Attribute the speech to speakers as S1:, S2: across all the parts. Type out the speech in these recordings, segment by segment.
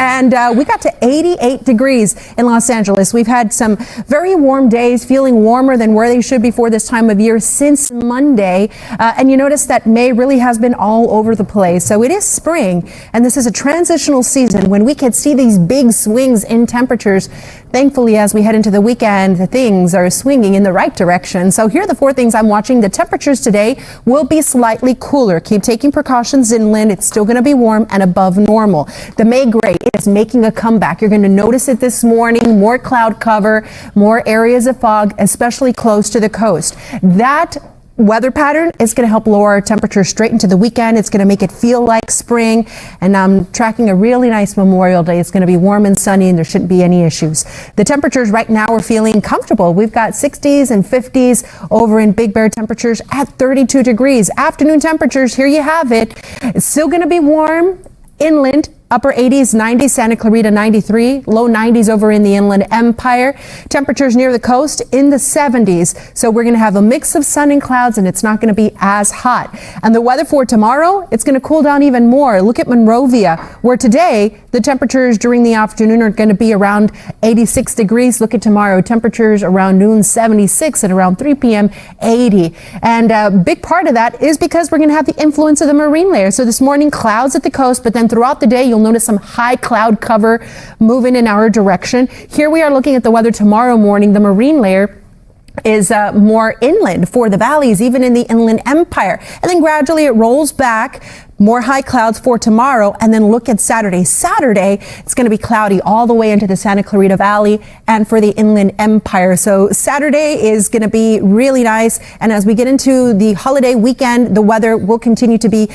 S1: And we got to 88 degrees in Los Angeles. We've had some very warm days, feeling warmer than where they should be for this time of year since Monday. And you notice that May really has been all over the place. So it is spring, and this is a transitional season when we can see these big swings in temperatures. Thankfully, as we head into the weekend, things are swinging in the right direction. So here are the 4 things I'm watching. The temperatures today will be slightly cooler. Keep taking precautions inland. It's still going to be warm and above normal. The May gray is making a comeback. You're going to notice it this morning. More cloud cover, more areas of fog, especially close to the coast. That weather pattern is going to help lower our temperature straight into the weekend. It's going to make it feel like spring, and I'm tracking a really nice Memorial Day. It's going to be warm and sunny, and there shouldn't be any issues. The temperatures right now are feeling comfortable. We've got 60s and 50s over in Big Bear, temperatures at 32 degrees. Afternoon temperatures, here you have it. It's still going to be warm inland. Upper 80s, 90s, Santa Clarita 93, low 90s over in the Inland Empire. Temperatures near the coast in the 70s. So we're going to have a mix of sun and clouds, and it's not going to be as hot. And the weather for tomorrow, it's going to cool down even more. Look at Monrovia, where today the temperatures during the afternoon are going to be around 86 degrees. Look at tomorrow, temperatures around noon 76 and around 3 p.m. 80. And a big part of that is because we're going to have the influence of the marine layer. So this morning, clouds at the coast, but then throughout the day, you'll notice some high cloud cover moving in our direction. Here we are looking at the weather tomorrow morning. The marine layer is more inland for the valleys, even in the Inland Empire. And then gradually it rolls back. More high clouds for tomorrow, and then look at Saturday. Saturday, it's going to be cloudy all the way into the Santa Clarita Valley and for the Inland Empire. So Saturday is going to be really nice. And as we get into the holiday weekend, the weather will continue to be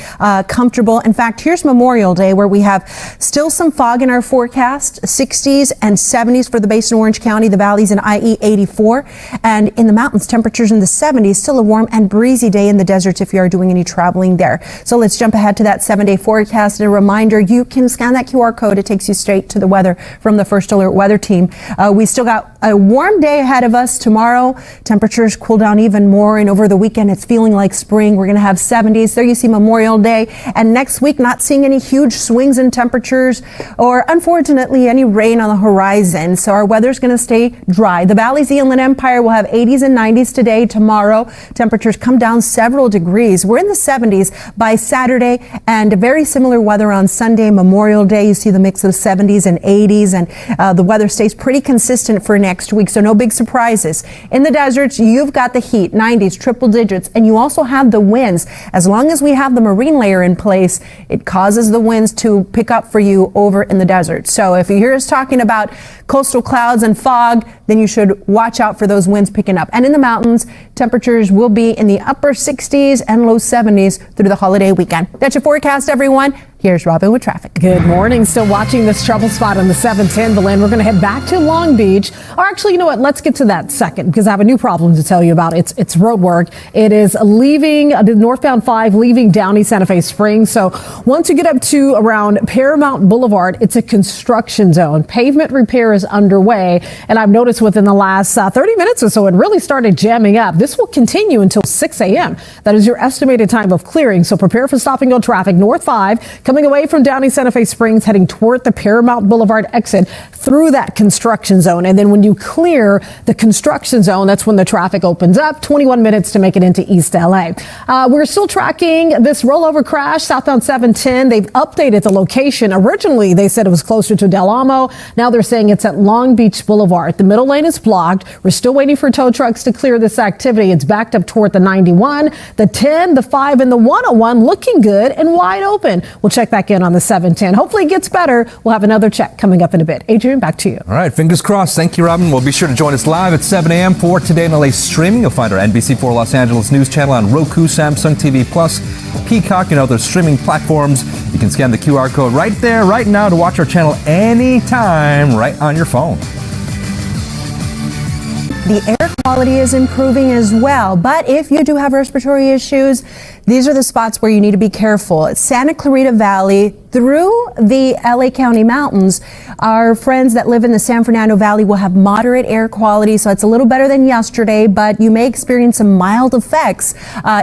S1: comfortable. In fact, here's Memorial Day, where we have still some fog in our forecast, 60s and 70s for the Basin Orange County, the valleys in IE 84. And in the mountains, temperatures in the 70s, still a warm and breezy day in the deserts if you are doing any traveling there. So let's jump ahead to that 7-day forecast. And a reminder, you can scan that QR code. It takes you straight to the weather from the First Alert Weather Team. We still got a warm day ahead of us tomorrow. Temperatures cool down even more, and over the weekend it's feeling like spring. We're going to have 70s. There you see Memorial Day. And next week, not seeing any huge swings in temperatures or unfortunately any rain on the horizon. So our weather's going to stay dry. The valleys, the Inland Empire will have 80s and 90s today. Tomorrow, temperatures come down several degrees. We're in the 70s by Saturday, and very similar weather on Sunday, Memorial Day. You see the mix of 70s and 80s, and the weather stays pretty consistent for next week, so no big surprises. In the deserts, you've got the heat, 90s, triple digits, and you also have the winds. As long as we have the marine layer in place, it causes the winds to pick up for you over in the desert. So if you hear us talking about coastal clouds and fog, then you should watch out for those winds picking up. And in the mountains, temperatures will be in the upper 60s and low 70s through the holiday weekend. That's your forecast, everyone. Here's Robin with traffic.
S2: Good morning. Still watching this trouble spot on the 710, Belen. We're going to head back to Long Beach. Or actually, you know what? Let's get to that second, because I have a new problem to tell you about. It's road work. It is leaving the northbound 5, leaving Downey Santa Fe Springs. So once you get up to around Paramount Boulevard, it's a construction zone. Pavement repair is underway. And I've noticed within the last 30 minutes or so, it really started jamming up. This will continue until 6 a.m. That is your estimated time of clearing. So prepare for stop and go traffic. North 5 coming away from Downey Santa Fe Springs, heading toward the Paramount Boulevard exit through that construction zone. And then when you clear the construction zone, that's when the traffic opens up. 21 minutes to make it into East LA. We're still tracking this rollover crash southbound 710. They've updated the location. Originally, they said it was closer to Del Amo. Now they're saying it's at Long Beach Boulevard. The middle lane is blocked. We're still waiting for tow trucks to clear this activity. It's backed up toward the 91, the 10, the 5, and the 101 looking good and wide open. We'll check back in on the 710. Hopefully it gets better. We'll have another check coming up in a bit. Adrian, back to you.
S3: All right, fingers crossed. Thank you, Robin. Well, be sure to join us live at 7 a.m. for Today in LA streaming. You'll find our NBC4 Los Angeles news channel on Roku, Samsung TV Plus, Peacock, and other streaming platforms. You can scan the QR code right there, right now, to watch our channel anytime, right on your phone.
S1: The air quality is improving as well, but if you do have respiratory issues, these are the spots where you need to be careful. Santa Clarita Valley, through the LA County mountains, our friends that live in the San Fernando Valley will have moderate air quality, so it's a little better than yesterday, but you may experience some mild effects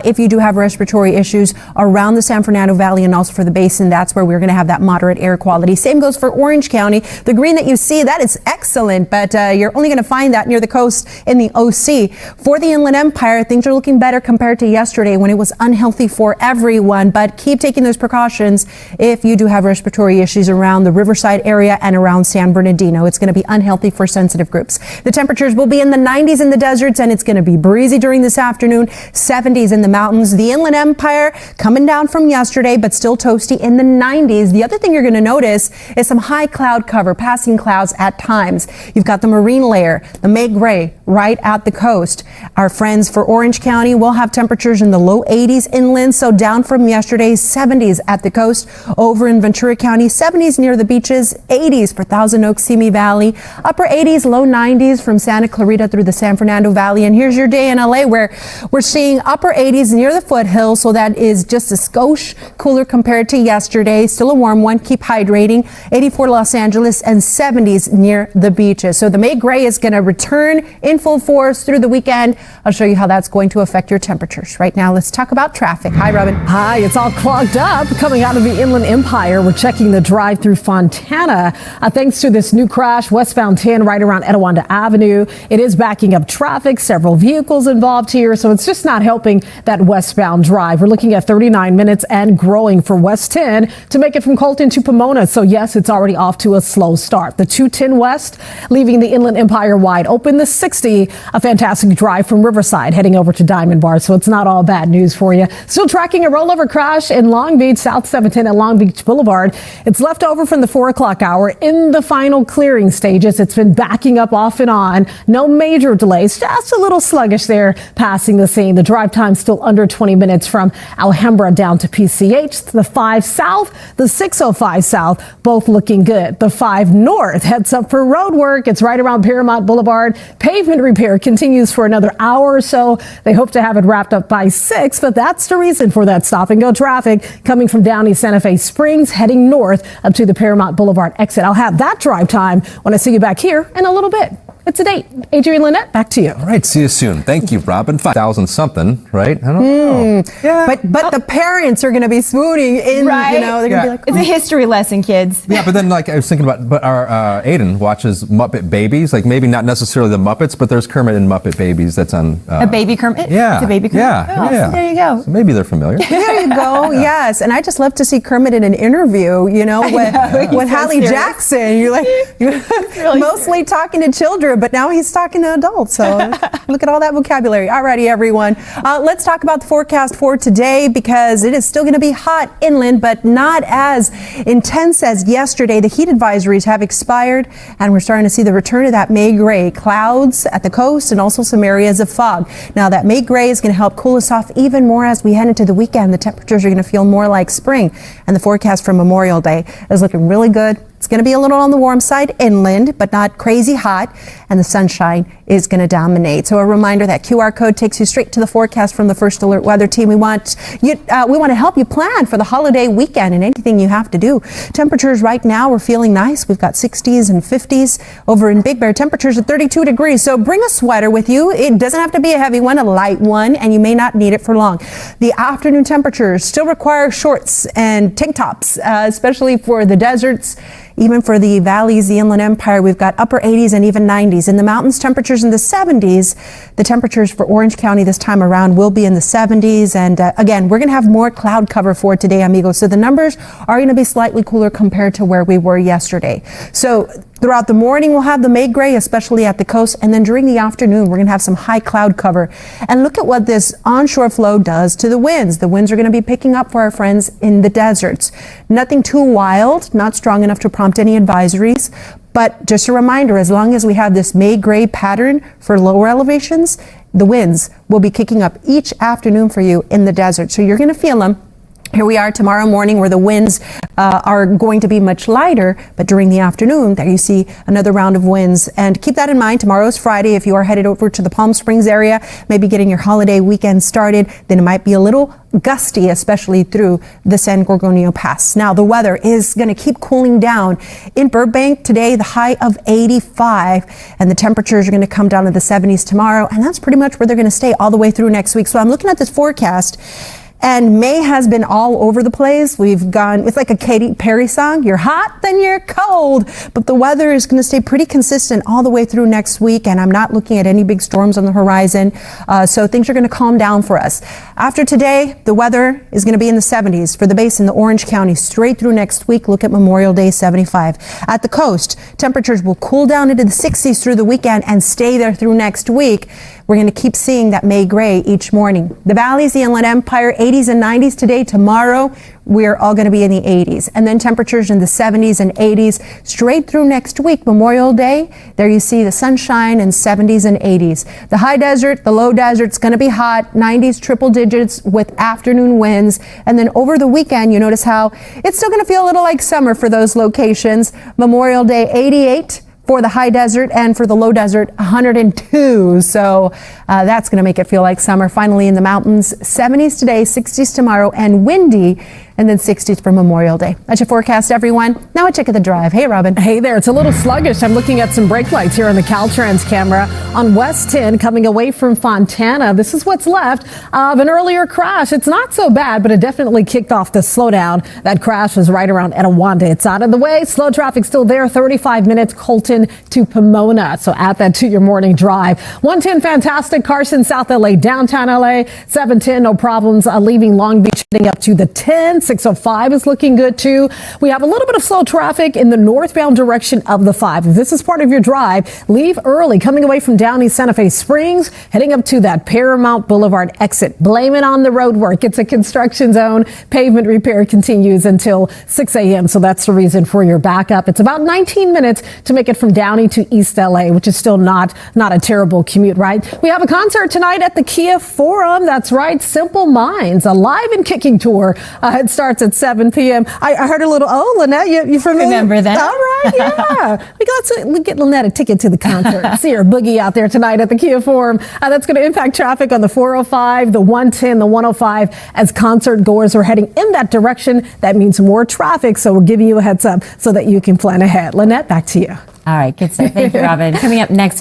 S1: if you do have respiratory issues around the San Fernando Valley and also for the basin. That's where we're going to have that moderate air quality. Same goes for Orange County. The green that you see, that is excellent, but you're only going to find that near the coast in the OC. For the Inland Empire, things are looking better compared to yesterday when it was unhealthy for everyone, but keep taking those precautions if you do have respiratory issues around the Riverside area and around San Bernardino. It's going to be unhealthy for sensitive groups. The temperatures will be in the 90s in the deserts, and it's going to be breezy during this afternoon, 70s in the mountains. The Inland Empire coming down from yesterday, but still toasty in the 90s. The other thing you're going to notice is some high cloud cover, passing clouds at times. You've got the marine layer, the May Gray right at the coast. Our friends for Orange County will have temperatures in the low 80s inland, so down from yesterday's 70s at the coast. Over in Ventura County, 70s near the beaches, 80s for Thousand Oaks, Simi Valley, upper 80s, low 90s from Santa Clarita through the San Fernando Valley. And here's your day in LA where we're seeing upper 80s near the foothills, so that is just a skosh cooler compared to yesterday. Still a warm one. Keep hydrating. 84 Los Angeles and 70s near the beaches. So the May Gray is going to return in full force through the weekend. I'll show you how that's going to affect your temperatures. Right now, let's talk about traffic. Hi, Robin.
S2: Hi, it's all clogged up coming out of the Inland Empire. We're checking the drive through Fontana. Thanks to this new crash, westbound 10 right around Etiwanda Avenue. It is backing up traffic, several vehicles involved here, so it's just not helping that westbound drive. We're looking at 39 minutes and growing for West 10 to make it from Colton to Pomona. So yes, it's already off to a slow start. The 210 West leaving the Inland Empire wide open. The 60, a fantastic drive from Riverside heading over to Diamond Bar. So it's not all bad news for you. Still tracking a rollover crash in Long Beach, South 710 at Long Beach Boulevard. It's left over from the 4 o'clock hour in the final clearing stages. It's been backing up off and on. No major delays, just a little sluggish there passing the scene. The drive time still under 20 minutes from Alhambra down to PCH. The 5 South, the 605 South, both looking good. The 5 North heads up for road work. It's right around Paramount Boulevard. Pavement repair continues for another hour or so. They hope to have it wrapped up by 6, but that's the reason for that stop and go traffic coming from Downey Santa Fe Springs heading north up to the Paramount Boulevard exit. I'll have that drive time when I see you back here in a little bit. It's a date. Adrienne Lynette, back to you.
S3: All right, see you soon. Thank you, Robin. 5,000 something, right? I don't know.
S1: Yeah. But the parents are going to be swooning in,
S4: right?
S1: You know, they're going to be like,
S4: it's a history lesson, kids.
S3: Yeah, but then like I was thinking about, but our Aiden watches Muppet Babies, like maybe not necessarily the Muppets, but there's Kermit and Muppet Babies that's on.
S4: A baby Kermit?
S3: Yeah.
S4: It's a baby Kermit?
S3: Yeah.
S4: Oh,
S3: yeah.
S4: So there you go.
S3: So maybe they're familiar.
S1: there you go. Yes. And I just love to see Kermit in an interview, you know, with Hallie Jackson. You're like,
S4: really
S1: mostly talking to children, but now he's talking to adults. So look at all that vocabulary. Alrighty, everyone. Let's talk about the forecast for today because it is still going to be hot inland, but not as intense as yesterday. The heat advisories have expired, and we're starting to see the return of that May Gray. Clouds at the coast and also some areas of fog. Now, that May Gray is going to help cool us off even more as we head into the weekend. The temperatures are going to feel more like spring, and the forecast for Memorial Day is looking really good. It's going to be a little on the warm side inland, but not crazy hot, and the sunshine is going to dominate. So a reminder that QR code takes you straight to the forecast from the First Alert Weather Team. We want to help you plan for the holiday weekend and anything you have to do. Temperatures right now, we're feeling nice. We've got 60s and 50s over in Big Bear. Temperatures at 32 degrees. So bring a sweater with you. It doesn't have to be a heavy one, a light one, and you may not need it for long. The afternoon temperatures still require shorts and tank tops, especially for the deserts. Even for the valleys, the Inland Empire, we've got upper 80s and even 90s. In the mountains, temperatures in the 70s. The temperatures for Orange County this time around will be in the 70s. And again, we're going to have more cloud cover for today, amigos. So the numbers are going to be slightly cooler compared to where we were yesterday. So throughout the morning, we'll have the May Gray, especially at the coast. And then during the afternoon, we're going to have some high cloud cover. And look at what this onshore flow does to the winds. The winds are going to be picking up for our friends in the deserts. Nothing too wild, not strong enough to prompt any advisories. But just a reminder, as long as we have this May Gray pattern for lower elevations, the winds will be kicking up each afternoon for you in the desert. So you're going to feel them Here we are tomorrow morning where the winds are going to be much lighter, but during the afternoon there you see another round of winds. And keep that in mind, tomorrow's Friday. If you are headed over to the Palm Springs area, maybe getting your holiday weekend started, then it might be a little gusty, especially through the San Gorgonio Pass. Now the weather is going to keep cooling down. In Burbank today, the high of 85, and the temperatures are going to come down to the 70s tomorrow, and that's pretty much where they're going to stay all the way through next week. So I'm looking at this forecast, and May has been all over the place. We've gone, it's like a Katy Perry song. You're hot, then you're cold. But the weather is going to stay pretty consistent all the way through next week. And I'm not looking at any big storms on the horizon. So things are going to calm down for us. After today, the weather is going to be in the 70s for the base in the Orange County straight through next week. Look at Memorial Day, 75. At the coast, temperatures will cool down into the 60s through the weekend and stay there through next week. We're going to keep seeing that May gray each morning. The valleys, the Inland Empire, 80s and 90s today. Tomorrow, we're all going to be in the 80s. And then temperatures in the 70s and 80s straight through next week. Memorial Day, there you see the sunshine and 70s and 80s. The high desert, the low desert, it's going to be hot, 90s, triple digits with afternoon winds. And then over the weekend, you notice how it's still going to feel a little like summer for those locations. Memorial Day, 88. For the high desert, and for the low desert, 102. So that's going to make it feel like summer. Finally, in the mountains, 70s today, 60s tomorrow, and windy, and then 60s for Memorial Day. That's your forecast, everyone. Now a check of the drive. Hey, Robin.
S2: Hey there. It's a little sluggish. I'm looking at some brake lights here on the Caltrans camera on West 10 coming away from Fontana. This is what's left of an earlier crash. It's not so bad, but it definitely kicked off the slowdown. That crash was right around Etiwanda. It's out of the way. Slow traffic still there. 35 minutes, Colton to Pomona. So add that to your morning drive. 110 fantastic. Carson, South LA, downtown LA. 710, no problems. Leaving Long Beach, heading up to the 10. 605 is looking good too. We have a little bit of slow traffic in the northbound direction of the 5. If this is part of your drive, leave early. Coming away from Downey Santa Fe Springs, heading up to that Paramount Boulevard exit. Blame it on the road work. It's a construction zone. Pavement repair continues until 6 a.m. So that's the reason for your backup. It's about 19 minutes to make it from Downey to East LA, which is still not a terrible commute, right? We have a concert tonight at the Kia Forum. That's right. Simple Minds, a live and kicking tour. It starts at 7 p.m. I heard a little, Lynette, you familiar?
S4: Remember that?
S2: All right, yeah. We get Lynette a ticket to the concert. See her boogie out there tonight at the Kia Forum. That's going to impact traffic on the 405, the 110, the 105 as concert goers are heading in that direction. That means more traffic, so we're giving you a heads up so that you can plan ahead. Lynette, back to you.
S4: All right, good stuff. Thank you, Robin. Coming up next.